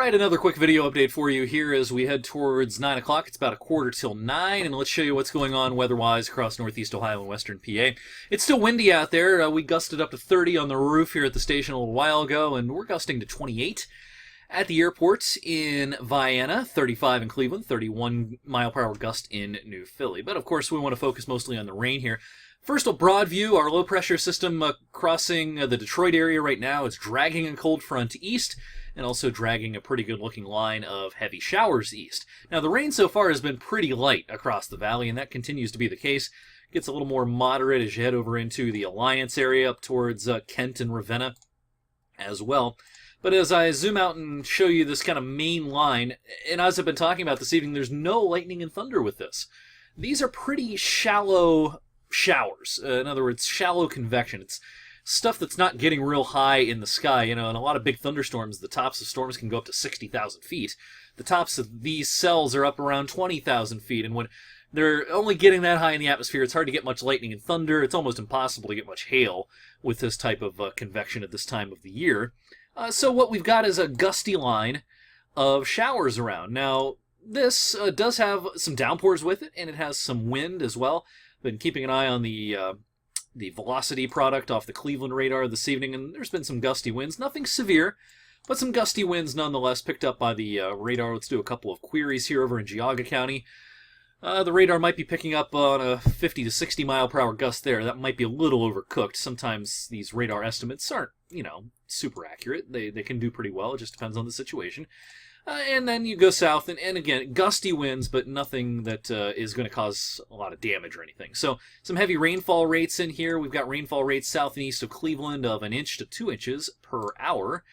Alright, another quick video update for you here as we head towards 9 o'clock. It's about a quarter till 9, and let's show you what's going on weather-wise across northeast Ohio and western PA. It's still windy out there. We gusted up to 30 on the roof here at the station a little while ago, and we're gusting to 28. At the airport in Vienna, 35 in Cleveland, 31 mile per hour gust in New Philly. But of course, we want to focus mostly on the rain here. First, a broad view, our low pressure system crossing the Detroit area right now. It's dragging a cold front east and also dragging a pretty good looking line of heavy showers east. Now, the rain so far has been pretty light across the valley, and that continues to be the case. It gets a little more moderate as you head over into the Alliance area up towards Kent and Ravenna as well. But as I zoom out and show you this kind of main line, and as I've been talking about this evening, there's no lightning and thunder with this. These are pretty shallow showers. In other words, shallow convection. It's stuff that's not getting real high in the sky. You know, in a lot of big thunderstorms, the tops of storms can go up to 60,000 feet. The tops of these cells are up around 20,000 feet, and when they're only getting that high in the atmosphere, it's hard to get much lightning and thunder. It's almost impossible to get much hail with this type of convection at this time of the year. So what we've got is a gusty line of showers around. Now, this does have some downpours with it, and it has some wind as well. Been keeping an eye on the velocity product off the Cleveland radar this evening, and there's been some gusty winds. Nothing severe, but some gusty winds nonetheless picked up by the radar. Let's do a couple of queries here over in Geauga County. The radar might be picking up on a 50 to 60 mile per hour gust there. That might be a little overcooked. Sometimes these radar estimates aren't, super accurate. They can do pretty well. It just depends on the situation. And then you go south, and again, gusty winds, but nothing that is going to cause a lot of damage or anything. So some heavy rainfall rates in here. We've got rainfall rates south and east of Cleveland of 1 inch to 2 inches per hour.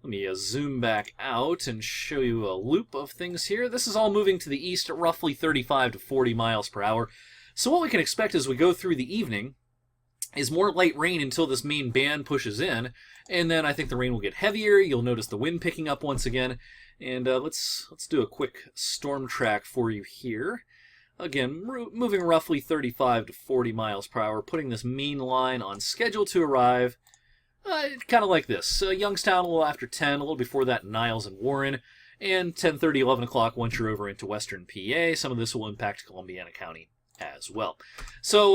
Let me zoom back out and show you a loop of things here. This is all moving to the east at roughly 35 to 40 miles per hour. So what we can expect as we go through the evening is more light rain until this main band pushes in, and then I think the rain will get heavier. You'll notice the wind picking up once again, and let's do a quick storm track for you here. Again, moving roughly 35 to 40 miles per hour, putting this main line on schedule to arrive kind of like this. Youngstown a little after 10, a little before that Niles and Warren, and 10:30, 11 o'clock once you're over into western PA. Some of this will impact Columbiana County as well. So,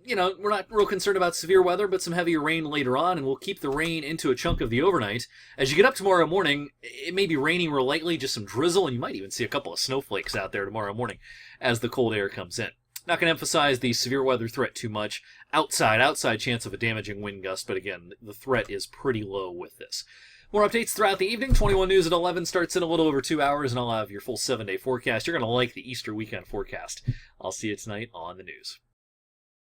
we're not real concerned about severe weather, but some heavier rain later on, and we'll keep the rain into a chunk of the overnight. As you get up tomorrow morning, it may be raining real lightly, just some drizzle, and you might even see a couple of snowflakes out there tomorrow morning as the cold air comes in. Not going to emphasize the severe weather threat too much. Outside chance of a damaging wind gust, but again, the threat is pretty low with this. More updates throughout the evening. 21 News at 11 starts in a little over 2 hours, and I'll have your full 7-day forecast. You're going to like the Easter weekend forecast. I'll see you tonight on the news.